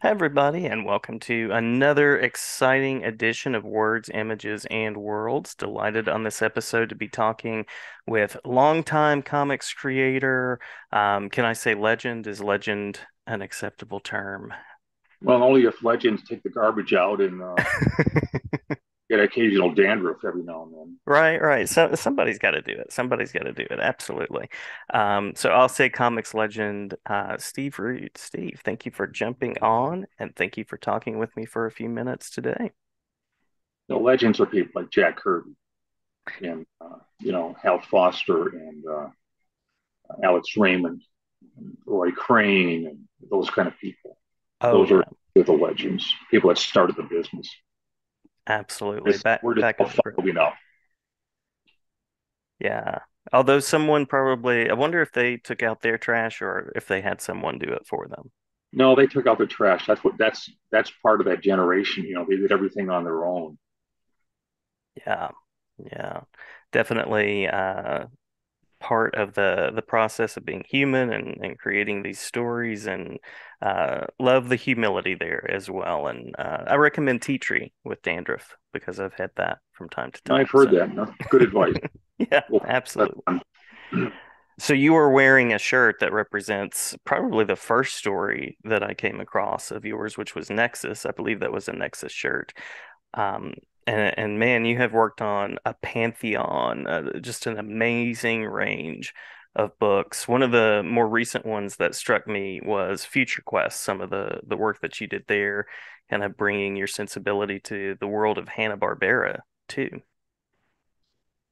Hi, everybody, and welcome to another exciting edition of Words, Images, and Worlds. Delighted on this episode to be talking with longtime comics creator. Can I say legend? Is legend an acceptable term? Well, only if legends take the garbage out and get occasional dandruff every now and then. Right, right. So somebody's got to do it. Somebody's got to do it. Absolutely. So I'll say comics legend, Steve Root. Steve, thank you for jumping on, and thank you for talking with me for a few minutes today. The legends are people like Jack Kirby and Hal Foster and Alex Raymond, and Roy Crane, and those kind of people. Oh Those are yeah. the legends, people that started the business. Absolutely. We're just Back all of the group. following up. Yeah. Although someone probably, I wonder if they took out their trash or if they had someone do it for them. No, they took out the trash. That's part of that generation. They did everything on their own. Yeah. Yeah. Definitely part of the process of being human and creating these stories and love the humility there as well. And I recommend tea tree with dandruff because I've had that from time to I've time. heard So that. No, good advice. yeah, Well, that's absolutely. fun. So you are wearing a shirt that represents probably the first story that I came across of yours, which was Nexus. I believe that was a Nexus shirt. Um, and man, you have worked on a pantheon, just an amazing range of books. One of the more recent ones that struck me was Future Quest. Some of the work that you did there, kind of bringing your sensibility to the world of Hanna-Barbera too.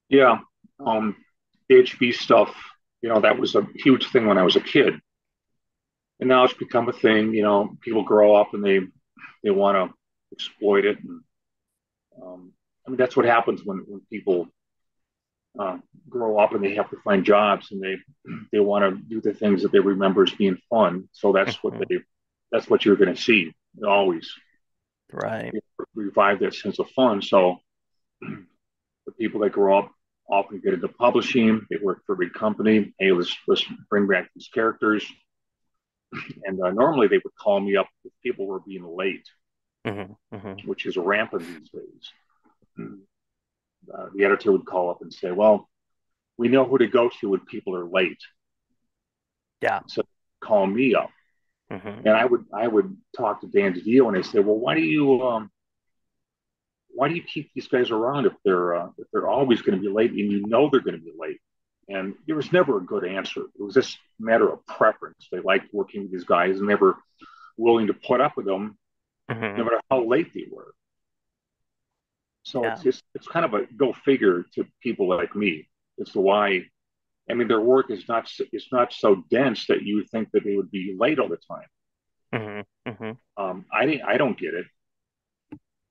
Yeah. Um, HB stuff, that was a huge thing when I was a kid. And now it's become a thing. People grow up and they want to exploit it. And I mean, that's what happens when people uh, grow up and they have to find jobs and they want to do the things that they remember as being fun. So Mhm. that's what you're going to see always. Right. Revive that sense of fun. So the people that grow up often get into publishing. They work for a big company. Hey, let's bring back these characters. And normally they would call me up if people were being late, Hmm. Hmm. which is rampant these days. The editor would call up and say, "Well, we know who to go to when people are late, Yeah. so call me up." Hmm. And I would talk to Dan DeVito and I say, "Well, why do you keep these guys around if they're always going to be late and you know they're going to be late?" And there was never a good answer. It was just a matter of preference. They liked working with these guys and they were willing to put up with them no Hmm. matter how late they were. So Yeah. it's kind of a go figure to people like me as to why. I mean, their work is not so dense that you would think that they would be late all the time. Hmm. Hmm. I don't get it,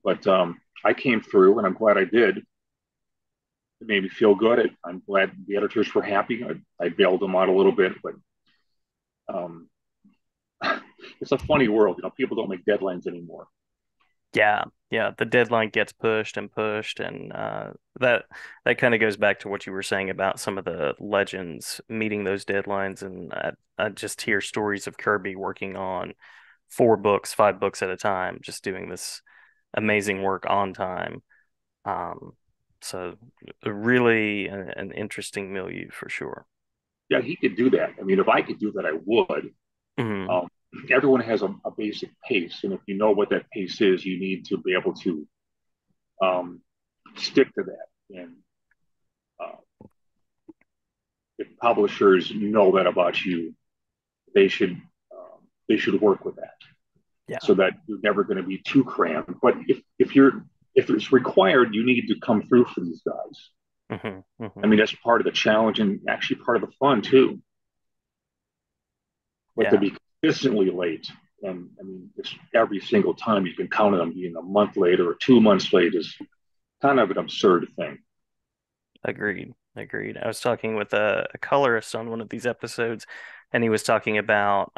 but I came through, and I'm glad I did. It made me feel good. I'm glad the editors were happy. I bailed them out a little bit, but um, it's a funny world. People don't make deadlines anymore. Yeah, yeah, the deadline gets pushed and pushed, and that kind of goes back to what you were saying about some of the legends meeting those deadlines. And I just hear stories of Kirby working on 4 books, 5 books at a time, just doing this amazing work on time. Um, so really an interesting milieu for sure. Yeah, he could do that. I mean, if I could do that, I would. Hmm. Um, Everyone has a basic pace, and if you know what that pace is, you need to be able to um, stick to that. And uh, if publishers know that about you, they should they should work with that Yeah. so that you're never going to be too crammed. But if it's required, you need to come through for these guys. Hmm. I Hmm. mean, that's part of the challenge and actually part of the fun too. But to Yeah. be consistently late, and I mean, it's every single time you can count on them being a month late or 2 months late is kind of an absurd thing. Agreed. Agreed. I was talking with a colorist on one of these episodes, and he was talking about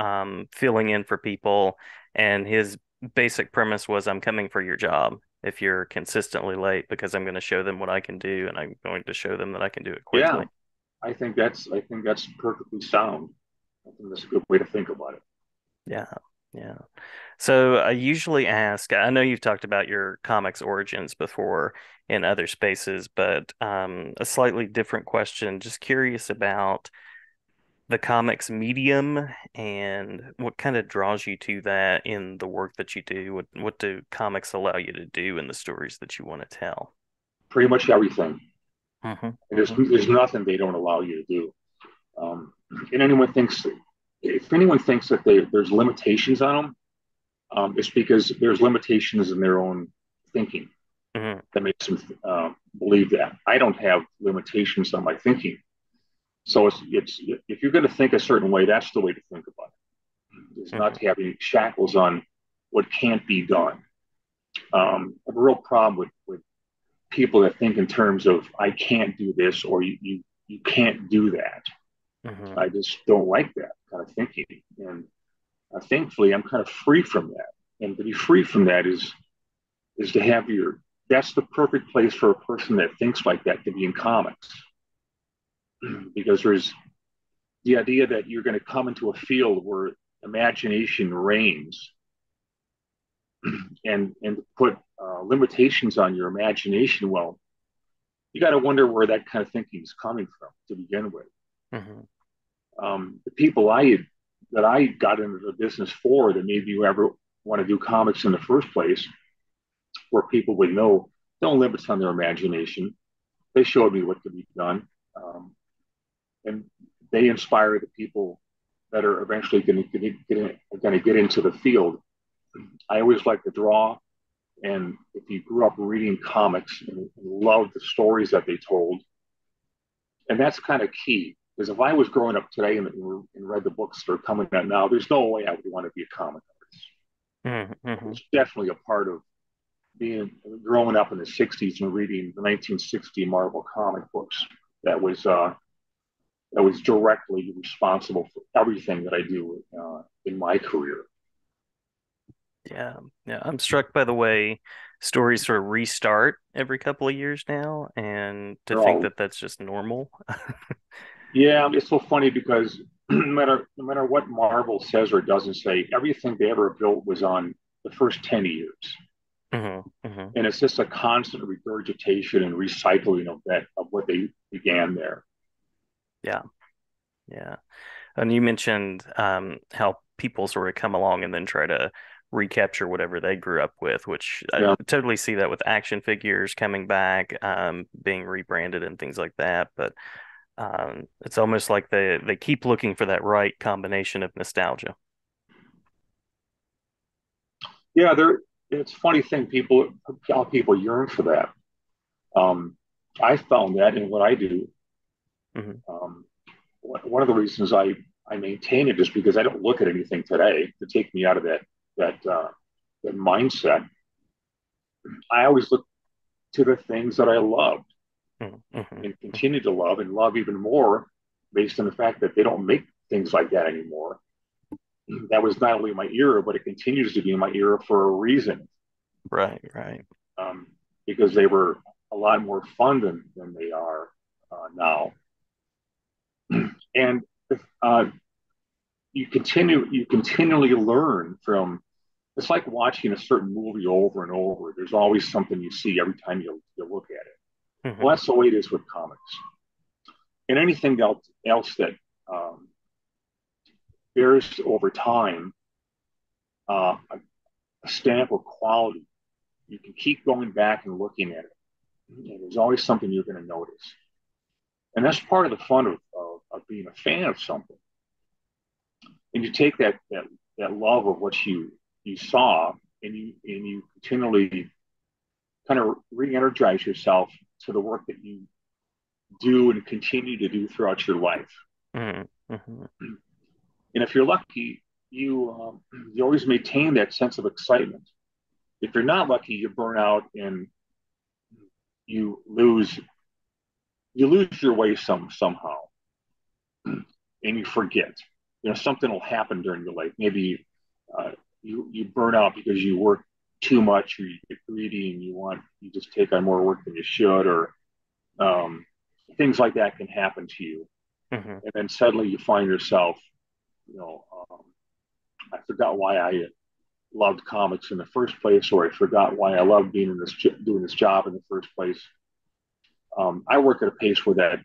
filling in for people, and his basic premise was, I'm coming for your job if you're consistently late because I'm going to show them what I can do, and I'm going to show them that I can do it Yeah, quickly. I think that's perfectly sound. I think that's a good way to think about it. Yeah. Yeah. So I usually ask, I know you've talked about your comics origins before in other spaces, but a slightly different question. Just curious about the comics medium and what kind of draws you to that in the work that you do. What do comics allow you to do in the stories that you want to tell? Pretty much everything. Hmm. And there's nothing they don't allow you to do. Um, and anyone thinks if anyone thinks that there's limitations on them, it's because there's limitations in their own thinking Hmm. that makes them believe that. I don't have limitations on my thinking. So it's if you're going to think a certain way, that's the way to think about it. Is not Hmm. to have any shackles on what can't be done. I have a real problem with people that think in terms of I can't do this or you can't do that. Hmm. I just don't like that kind of thinking, and thankfully I'm kind of free from that. And to be free from that is to have your that's the perfect place for a person that thinks like that to be in comics because there's the idea that you're going to come into a field where imagination reigns and put limitations on your imagination. Well, you got to wonder where that kind of thinking is coming from to begin with. Hmm. The people that I got into the business for that made me ever want to do comics in the first place where people would know no limits on their imagination. They showed me what could be done. And they inspire the people that are eventually going to get into the field. I always like to draw, and if you grew up reading comics and loved the stories that they told, and that's kind of key. Because if I was growing up today and read the books that are coming out now, there's no way I would want to be a comic artist. It Hmm. was definitely a part of being growing up in the '60s and reading the 1960 Marvel comic books. That was uh, that was directly responsible for everything that I do in my career. Yeah, yeah. I'm struck by the way stories sort of restart every couple of years now, and to They're think all that that's just normal. yeah, it's so funny because no matter what Marvel says or doesn't say, everything they ever built was on the first 10 years. Hmm. Hmm. And it's just a constant regurgitation and recycling of that of what they began there. Yeah, yeah. And you mentioned how people sort of come along and then try to recapture whatever they grew up with, which I Yeah. totally see that with action figures coming back, being rebranded and things like that. But it's almost like they keep looking for that right combination of nostalgia. Yeah, it's a funny thing, how people yearn for that. Um, I found that in what I do. Hmm. Um, one of the reasons I maintain it is because I don't look at anything today to take me out of that mindset. I always look to the things that I loved Hmm. Hmm. and continue to love and love even more based on the fact that they don't make things like that anymore. That was not only my era, but it continues to be my era for a reason, Right, right. um, because they were a lot more fun than they are now. And uh, you continually learn from. It's like watching a certain movie over and over. There's always something you see every time you look at it. Well, Hmm. that's the way it is with comics and anything else that um, bears over time a stamp of quality. You can keep going back and looking at it. And there's always something you're going to notice. And that's part of the fun of being a fan of something. And you take that love of what you saw and you continually kind of re-energize yourself to the work that you do and continue to do throughout your life. Hmm. Hmm. And if you're lucky, you always maintain that sense of excitement. If you're not lucky, you burn out and you lose you lose your way somehow, and you forget. Something will happen during your life. Maybe you burn out because you work too much, or you get greedy and you just take on more work than you should, or um, things like that can happen to you. Hmm. And then suddenly you find yourself, you know, um, I forgot why I loved comics in the first place, or I forgot why I loved being in this doing this job in the first place. I work at a pace where that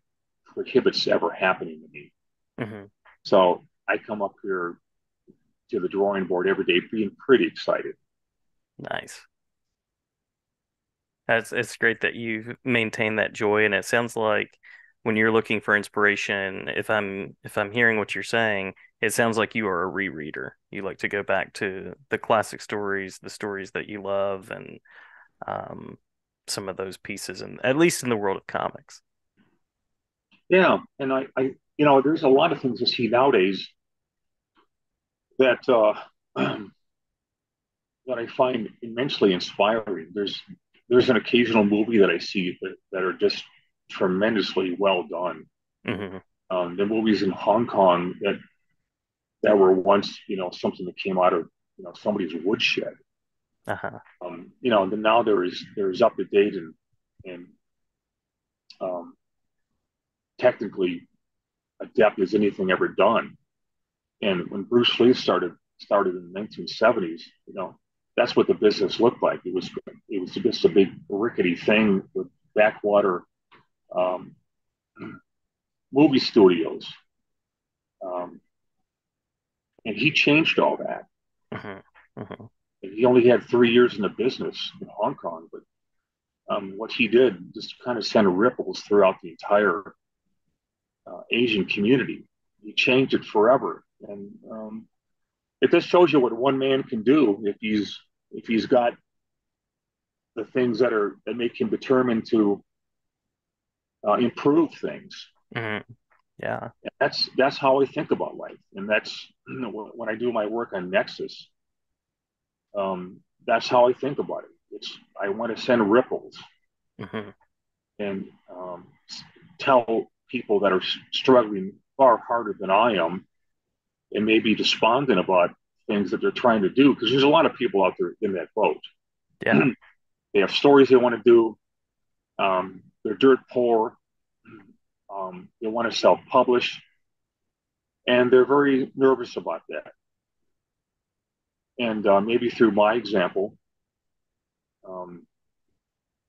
prohibits ever happening to me. Hmm. So I come up here to the drawing board every day being pretty excited. Nice. It's great that you maintain that joy, and it sounds like when you're looking for inspiration, if I'm hearing what you're saying, it sounds like you are a rereader. You like to go back to the classic stories, the stories that you love, and um, some of those pieces, and at least in the world of comics. Yeah, and there's a lot of things I see nowadays that that I find immensely inspiring. There's an occasional movie that I see that are just tremendously well done. Hmm. The movies in Hong Kong that were once something that came out of somebody's woodshed. Uh-huh. Then now there is up to date and um, technically adept as anything ever done. And when Bruce Lee started in the 1970s, that's what the business looked like. It was just a big rickety thing with backwater um, movie studios, um, and he changed all that. Hmm. Hmm. And he only had 3 years in the business in Hong Kong, but what he did just kind of sent ripples throughout the entire Asian community. He changed it forever, and it just shows you what one man can do if he's got the things that make him determined to improve things. Hmm. Yeah. That's how I think about life, and that's when I do my work on Nexus. That's how I think about it. I want to send ripples Hmm. and tell people that are struggling far harder than I am, and maybe despondent about things that they're trying to do, because there's a lot of people out there in that boat. Yeah. They have stories they want to do. They're dirt poor. They want to self-publish, and they're very nervous about that. And maybe through my example, um,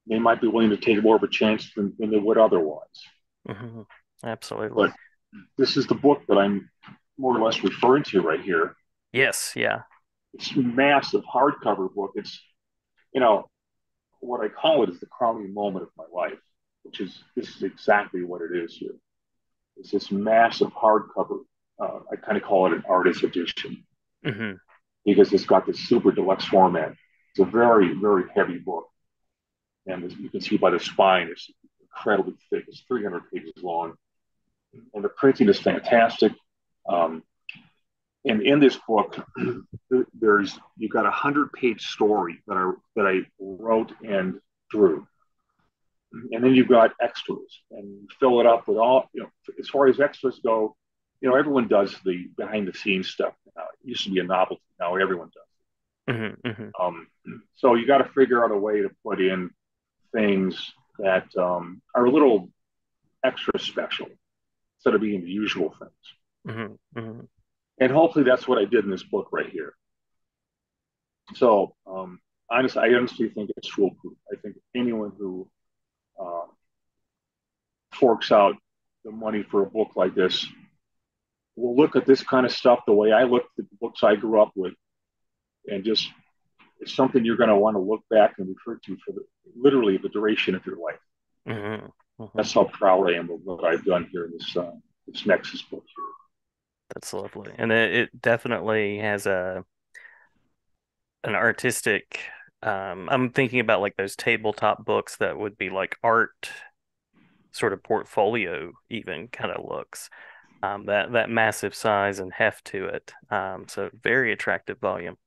they might be willing to take more of a chance than they would otherwise. Hmm. Absolutely. But this is the book that I'm more or less referring to right here. Yes. Yeah. It's a massive hardcover book. It's, you know, what I call it is the crowning moment of my life, which is this is exactly what it is here. It's this massive hardcover. I kind of call it an artist edition Hmm. because it's got this super deluxe format. It's a very, very heavy book. And as you can see by the spine, it's incredibly thick. It's 300 pages long. And the printing is fantastic. Um, and in this book, there's you've got 100-page story that I wrote and drew, and then you've got extras, and you fill it up with all as far as extras go. Everyone does the behind the scenes stuff now. It used to be a novelty. Now everyone does. Hmm. Hmm. So you got to figure out a way to put in things that are a little extra special instead of being the usual things. Hmm. Hmm. And hopefully that's what I did in this book right here. So I honestly think it's foolproof. I think anyone who uh, forks out the money for a book like this will look at this kind of stuff the way I looked at the books I grew up with, and just it's something you're going to want to look back and refer to for literally the duration of your life. Hmm. Hmm. That's how proud I am of what I've done here in this Nexus book here. That's lovely. And it definitely has an artistic I'm thinking about like those tabletop books that would be like art sort of portfolio even kind of looks. That massive size and heft to it. So very attractive volume.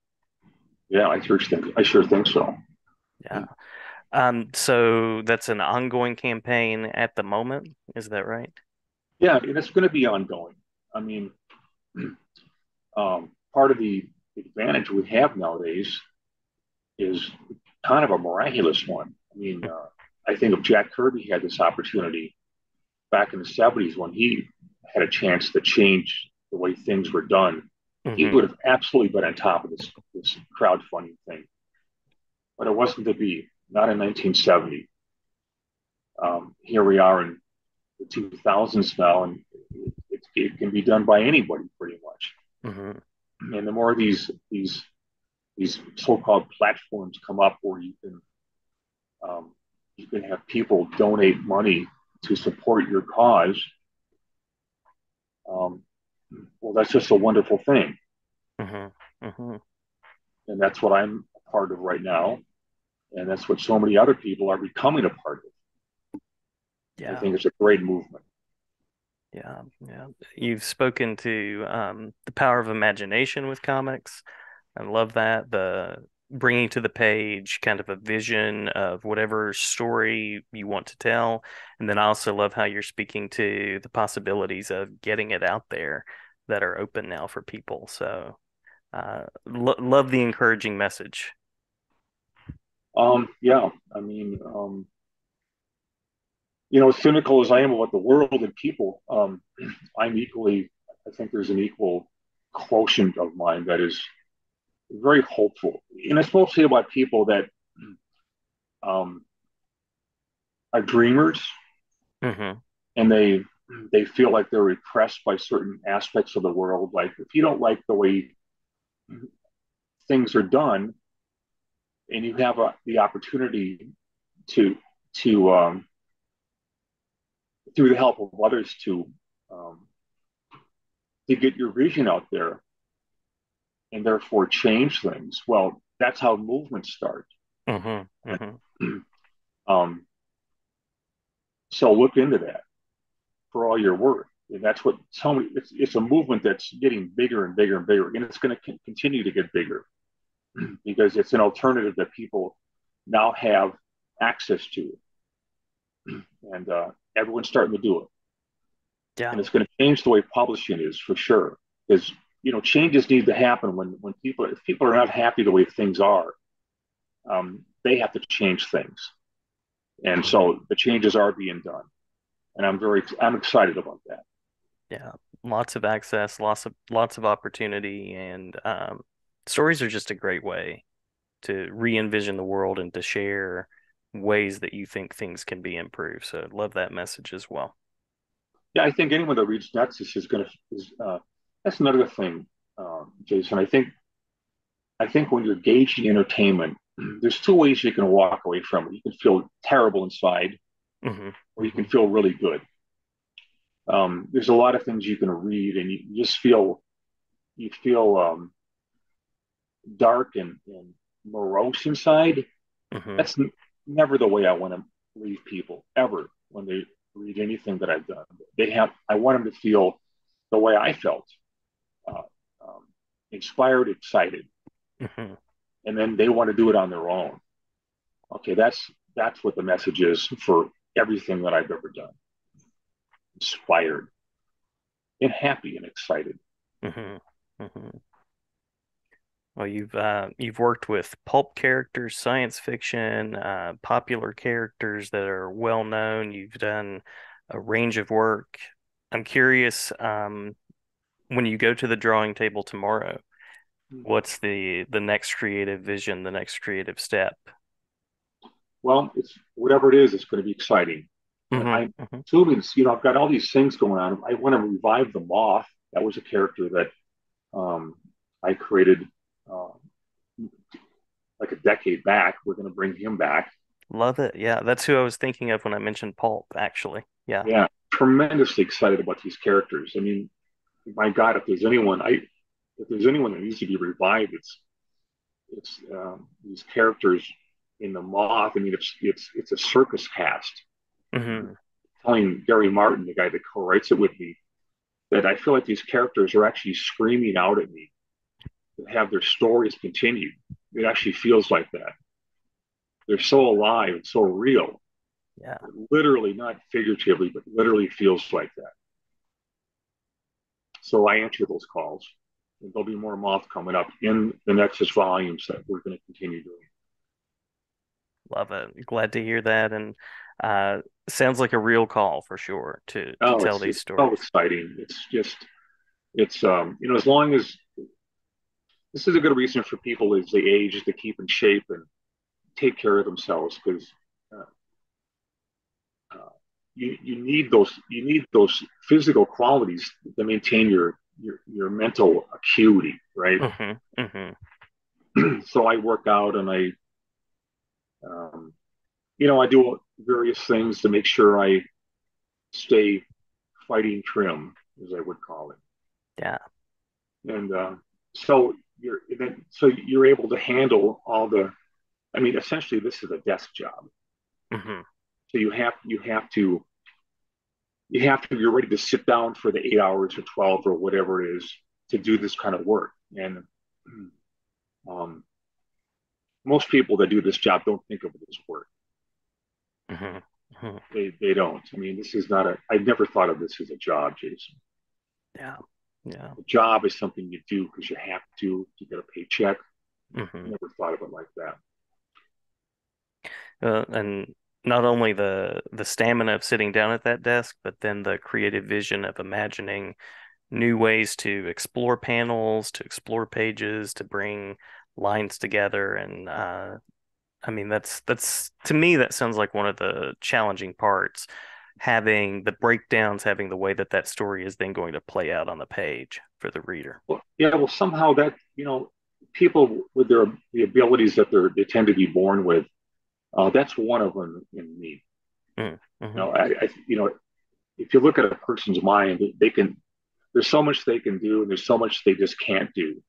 Yeah, I sure think so. Yeah. So that's an ongoing campaign at the moment, is that right? Yeah, and it's going to be ongoing. I mean, part of the advantage we have nowadays is kind of a miraculous one. I mean, I think if Jack Kirby had this opportunity back in the 70s when he had a chance to change the way things were done, he Hmm. would have absolutely been on top of this crowdfunding thing. But it wasn't to be, not in 1970. Here we are in the 2000s now, and it can be done by anybody pretty much. Hmm. And the more these so-called platforms come up where um, you can have people donate money to support your cause, um, well, that's just a wonderful thing, Hmm. Hmm. and that's what I'm a part of right now, and that's what so many other people are becoming a part of. I Yeah. think it's a great movement. Yeah. Yeah. You've spoken to the power of imagination with comics. I love that. The bringing to the page kind of a vision of whatever story you want to tell. And then I also love how you're speaking to the possibilities of getting it out there that are open now for people. So, lo love the encouraging message. Yeah, I mean, as cynical as I am about the world and people, I'm equally, I think there's an equal quotient of mine that is very hopeful. And it's mostly about people that um, are dreamers Hmm. and they feel like they're repressed by certain aspects of the world. Like if you don't like the way things are done and you have the opportunity to to through the help of others um, to get your vision out there and therefore change things. Well, that's how movements start. Hmm. Hmm. um, so look into that for all your worth. And that's what so many, it's a movement that's getting bigger and bigger and bigger. And it's going to continue to get bigger because it's an alternative that people now have access to. And everyone's starting to do it. And Yeah. it's going to change the way publishing is for sure. Because, changes need to happen when if people are not happy the way things are, they have to change things. And Hmm. so the changes are being done. And I'm excited about that. Yeah. Lots of access, lots of opportunity, and stories are just a great way to re-envision the world and to share ways that you think things can be improved. So love that message as well. Yeah, I think anyone that reads Nexus is going to that's another thing, Jason. I think when you're engaged in entertainment, there's two ways you can walk away from it. You can feel terrible inside, Hmm. or you can Hmm. feel really good. There's a lot of things you can read, and you just feel dark and morose inside. Hmm. That's never the way I want to leave people ever when they read anything that I've done. I want them to feel the way I felt, uh, um, inspired, excited, Hmm. and then they want to do it on their own. Okay, that's what the message is for everything that I've ever done. Inspired and happy and excited. Hmm. Hmm. Well, you've worked with pulp characters, science fiction, popular characters that are well known. You've done a range of work. I'm curious, when you go to the drawing table tomorrow, what's the next creative vision, the next creative step? Well, it's whatever it is, it's going to be exciting. And Hmm. I'm Hmm. assuming, I've got all these things going on. I want to revive the moth. That was a character that I created uh, like a decade back. We're going to bring him back. Love it. Yeah, that's who I was thinking of when I mentioned pulp, actually. Yeah. Yeah, tremendously excited about these characters. I mean, my God, if there's anyone that needs to be revived, it's these characters in the moth. I mean, it's a circus cast. Hmm. Telling Gary Martin, the guy that co-writes it with me, that I feel like these characters are actually screaming out at me to have their stories continued. It actually feels like that. They're so alive and so real. Yeah. Literally, not figuratively, but literally feels like that. So I answer those calls. And there'll be more moth coming up in the Nexus volumes that we're going to continue doing. Love it. Glad to hear that. And uh, sounds like a real call for sure to Oh, tell these it's so stories. exciting. It's just it's as long as this is a good reason for people as they age to keep in shape and take care of themselves because uh, you need those physical qualities to maintain your mental acuity, right? Hmm. Hmm. So I work out and um, I do various things to make sure I stay fighting trim, as I would call it. Yeah. And so you're able to handle all the. I mean, essentially, this is a desk job. Hmm. So you have to be ready to sit down for the 8 hours or 12 or whatever it is to do this kind of work. And um, most people that do this job don't think of it as work. Hmm. Hmm. They don't. I mean, this is not a. I never thought of this as a job, Jason. Yeah. Yeah. A job is something you do because you have to get a paycheck. I Hmm. never thought of it like that. And not only the stamina of sitting down at that desk, but then the creative vision of imagining new ways to explore panels, to explore pages, to bring lines together. And I mean, that's to me, that sounds like one of the challenging parts, having the breakdowns, having the way that that story is then going to play out on the page for the reader. Well, yeah. Well, somehow that people with the abilities that they tend to be born with, that's one of them in me. Mm, You know, hmm. if you look at a person's mind, they can. There's so much they can do, and there's so much they just can't do.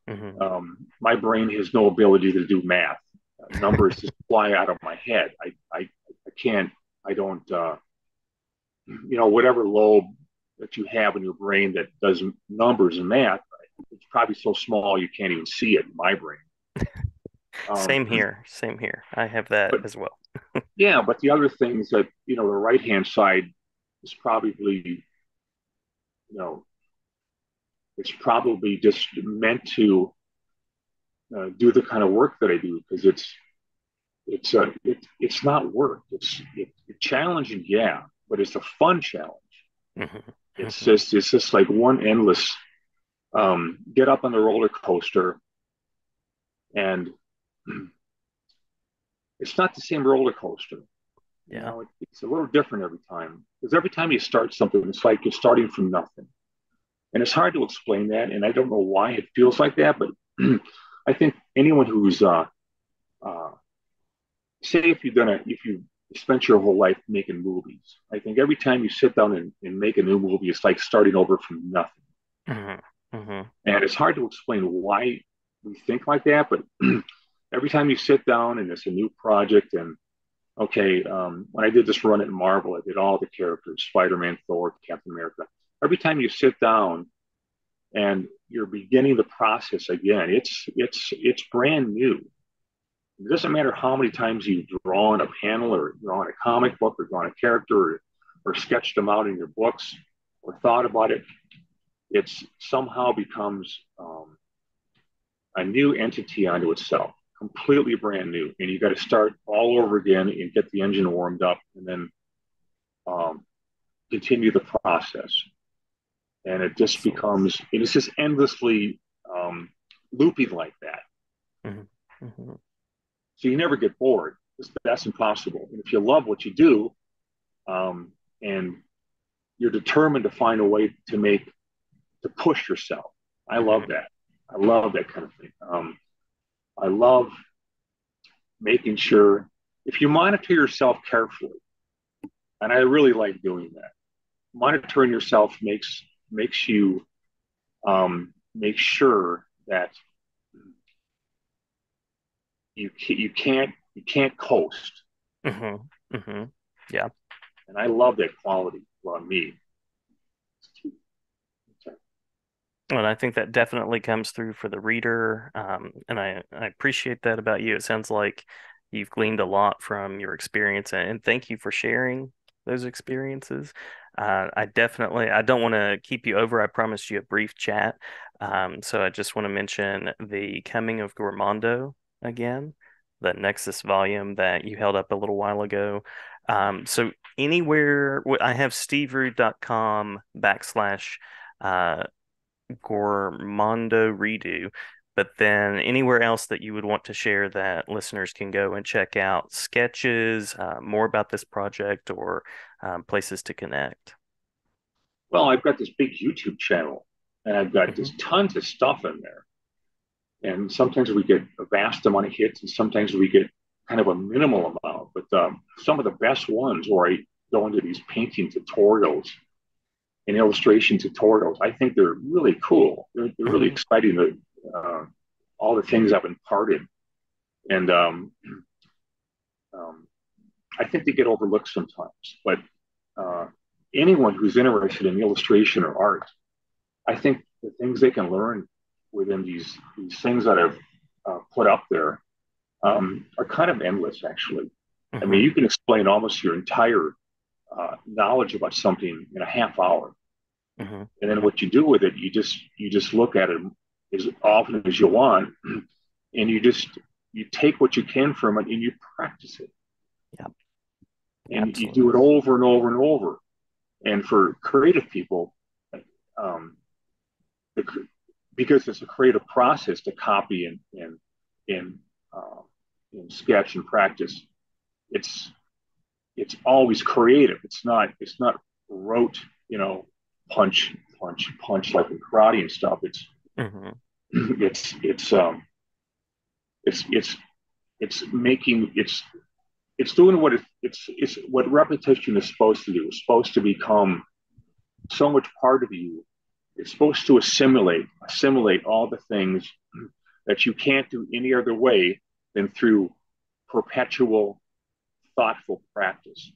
Hmm. My brain has no ability to do math. Numbers just fly out of my head. I can't. I don't. Whatever lobe that you have in your brain that does numbers and math, it's probably so small you can't even see it in my brain. Um, Same here. Same here. I have that but as well. yeah, but the other things that the right hand side is probably you know it's probably just meant to do the kind of work that I do because it's not work. It's challenging, yeah, but it's a fun challenge. Hmm. It's Hmm. just it's just like one endless get up on the roller coaster and it's not the same roller coaster. Yeah. It's a little different every time because every time you start something, it's like you're starting from nothing, and it's hard to explain that. And I don't know why it feels like that, but I think anyone who's uh, say if you spent your whole life making movies, I think every time you sit down and make a new movie, it's like starting over from nothing. Hmm. Hmm. And it's hard to explain why we think like that, but every time you sit down and it's a new project, and okay, when I did this run at Marvel, I did all the characters: Spider-Man, Thor, Captain America. Every time you sit down and you're beginning the process again, it's brand new. It doesn't matter how many times you've drawn a panel or drawn a comic book or drawn a character or sketched them out in your books or thought about it. It's somehow becomes a new entity unto itself, completely brand new. And you got to start all over again and get the engine warmed up and then um, continue the process. And it just Absolutely. becomes, it's just endlessly looping like that. Hmm. Hmm. So you never get bored. That's impossible. And if you love what you do, and you're determined to find a way to push yourself. I love Hmm. that. I love that kind of thing. I love making sure if you monitor yourself carefully, and I really like doing that. Monitoring yourself makes you make sure that you can't coast, Hmm. Hmm. Yeah. and I love that quality on me. And I think that definitely comes through for the reader. And I appreciate that about you. It sounds like you've gleaned a lot from your experience, and thank you for sharing those experiences. I don't want to keep you over. I promised you a brief chat. So I just want to mention the Coming of Gourmando again, the Nexus volume that you held up a little while ago. So anywhere, I have steverude.com / uh, Gourmando redo. But then anywhere else that you would want to share that listeners can go and check out sketches, more about this project, or places to connect. Well, I've got this big YouTube channel, and I've got Hmm. just tons of stuff in there. And sometimes we get a vast amount of hits, and sometimes we get kind of a minimal amount. But some of the best ones where I go into these painting tutorials and illustration tutorials, I think they're really cool. They're really Hmm. exciting. All the things I've imparted, and um, I think they get overlooked sometimes. But uh, anyone who's interested in illustration or art, I think the things they can learn within these things that I've put up there are kind of endless, actually. I mean, Hmm. you can explain almost your entire knowledge about something in a half hour, Hmm. and then what you do with it, you just look at it as often as you want, and you take what you can from it and you practice it, Yeah, and you do absolutely. it over and over and over. And for creative people, um, the, because it's a creative process to copy and, uh, and sketch and practice, it's it's always creative. It's not rote, you know, punch, punch, punch like in karate and stuff. It's Hmm. it's it's um it's it's making it's doing what it's what repetition is supposed to do. It's supposed to become so much part of you. It's supposed to assimilate all the things that you can't do any other way than through perpetual thoughtful practice.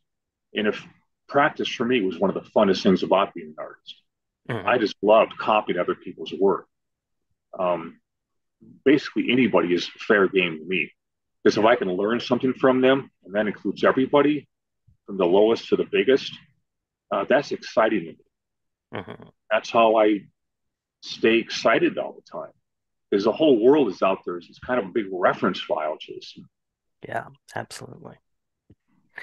And if practice for me was one of the funnest things about being an artist, I Hmm. just loved copying other people's work. Um, Basically, anybody is fair game to me. Because if Yeah. I can learn something from them, and that includes everybody from the lowest to the biggest, that's exciting to me. Hmm. That's how I stay excited all the time. Because the whole world is out there. It's kind of a big reference file, Jason. Yeah, absolutely.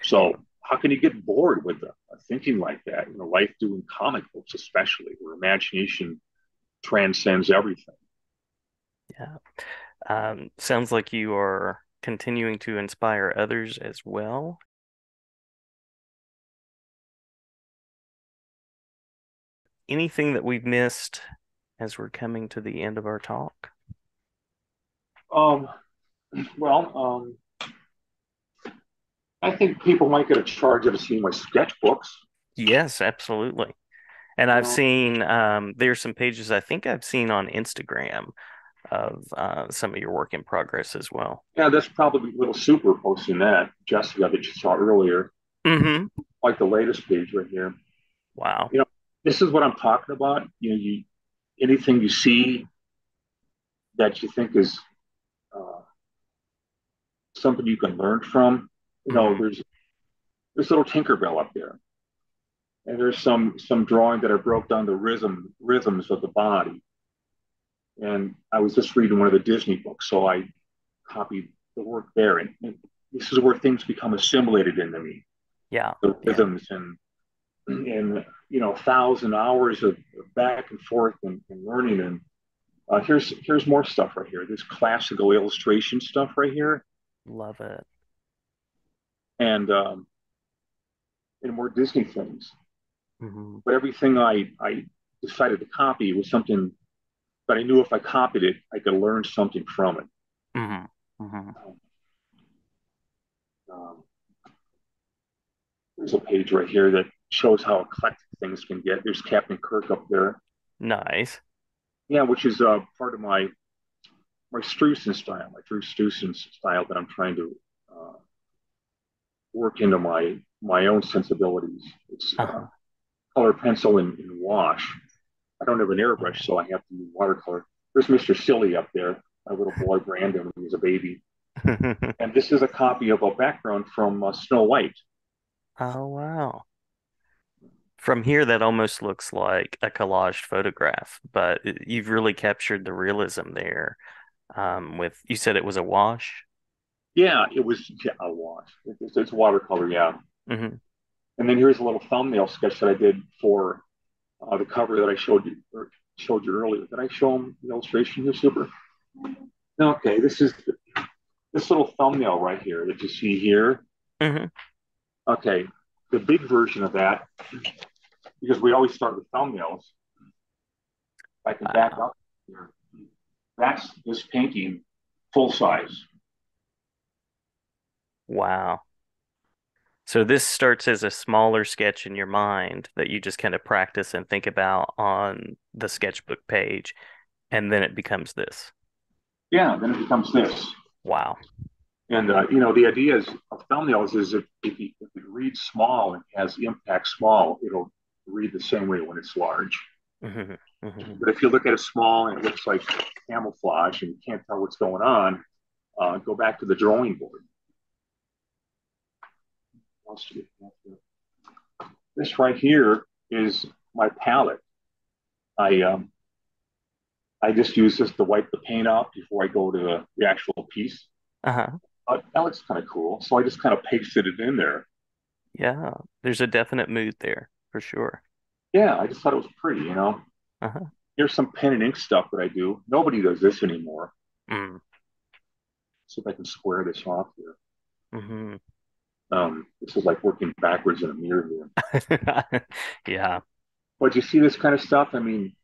So how can you get bored with thinking like that? Life doing comic books, especially where imagination transcends everything. Yeah. Sounds like you are continuing to inspire others as well. Anything that we've missed as we're coming to the end of our talk? Um, well, I think people might get a charge out of seeing my sketchbooks. Yes, absolutely. And You I've know, seen there's some pages I think I've seen on Instagram of some of your work in progress as well. yeah, that's probably Little Super posting that Jessica that you saw earlier, Hmm. like the latest page right here. Wow. You know, this is what I'm talking about. You anything you see that you think is uh, something you can learn from. Hmm. There's little Tinkerbell up there, and there's some drawing that I broke down the rhythms of the body. And I was just reading one of the Disney books, so I copied the work there. And this is where things become assimilated into me, Yeah. the Yeah. rhythms and 1,000 hours of back and forth and learning. And here's more stuff right here. There's classical illustration stuff right here, Love it. and more Disney things. Hmm. But everything I decided to copy was something that I knew if I copied it, I could learn something from it. Hmm. Hmm. Um, um, there's a page right here that shows how eclectic things can get. There's Captain Kirk up there. Nice. Yeah, which is part of my Streusen style, my Drew Streusen style that I'm trying to uh, work into my own sensibilities. It's Uh-huh. color pencil and wash. I don't have an airbrush, so I have to use watercolor. There's Mr. Silly up there, my little boy Brandon when he was a baby. And this is a copy of a background from Snow White. Oh, wow. From here, that almost looks like a collaged photograph, but you've really captured the realism there. With you said it was a wash. Yeah, it was a wash. It's watercolor, yeah. Hmm. And then here's a little thumbnail sketch that I did for the cover that I showed you earlier. Did I show them the illustration here, Super? Okay, this little thumbnail right here that you see here. Hmm. Okay, the big version of that, because we always start with thumbnails. If I can back Wow. up here, that's this painting full size. Wow. So this starts as a smaller sketch in your mind that you just kind of practice and think about on the sketchbook page, and then it becomes this. Yeah, then it becomes this. Wow. And the idea is of thumbnails is if it reads small and has impact small, it'll read the same way when it's large. Hmm. Hmm. But if you look at it small and it looks like camouflage and you can't tell what's going on, go back to the drawing board. This right here is my palette. I I just use this to wipe the paint off before I go to the actual piece. Uh-huh. That looks kind of cool, so I just kind of pasted it in there. Yeah. There's a definite mood there for sure. Yeah, I just thought it was pretty. Uh-huh. Here's some pen and ink stuff that I do. Nobody does this anymore. Mm. See if I can square this off here. Hmm. This is like working backwards in a mirror here. Yeah. But you see this kind of stuff? I mean,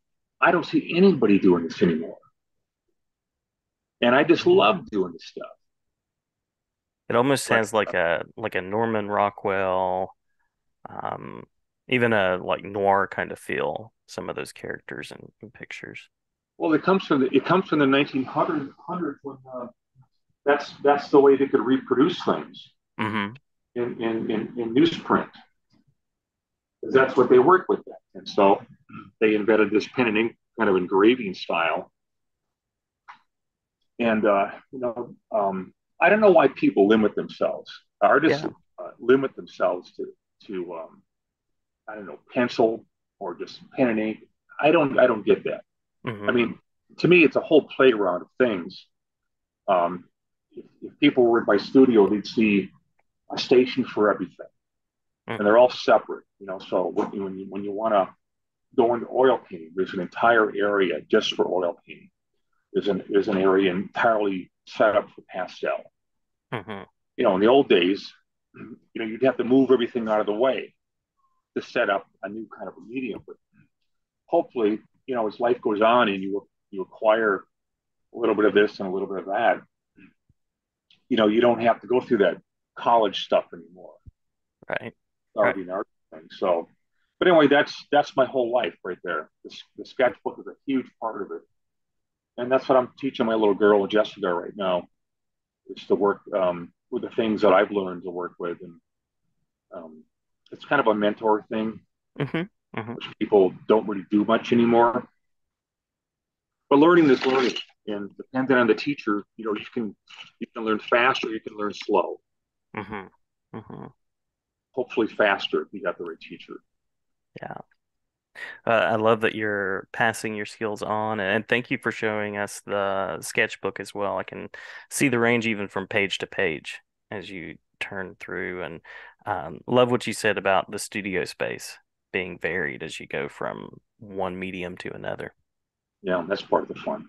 I don't see anybody doing this anymore. And I just Yeah. love doing this stuff. It almost But has like a Norman Rockwell, um, even a like noir kind of feel, some of those characters and pictures. well, it comes from the 1900s when that's the way they could reproduce things Hmm. in newsprint, because that's what they work with. Then. And so they invented this pen and ink kind of engraving style. And I don't know why people limit themselves. Artists Yeah. limit themselves to I don't know, pencil or just pen and ink. I don't get that. I Hmm. mean, to me, it's a whole playground of things. If people were in my studio, they'd see a station for everything, and they're Hmm. all separate. So when you want to go into oil painting, there's an entire area just for oil painting. There's an area entirely set up for pastel. Hmm. In the old days, you'd have to move everything out of the way to set up a new kind of a medium. But hopefully, as life goes on and you acquire a little bit of this and a little bit of that, you don't have to go through that college stuff anymore. Right. Right. Starting art thing. So, but anyway, that's my whole life right there. The sketchbook is a huge part of it, and that's what I'm teaching my little girl Jessica right now. Is to work with the things that I've learned to work with, and um, it's kind of a mentor thing, Hmm. Hmm. which people don't really do much anymore. But learning is learning, and depending on the teacher, you can learn fast or you can learn slow. Hmm. Hmm. Hopefully, faster if you got the right teacher. Yeah. I love that you're passing your skills on, and thank you for showing us the sketchbook as well. I can see the range even from page to page as you turn through, and love what you said about the studio space being varied as you go from one medium to another. Yeah, that's part of the fun.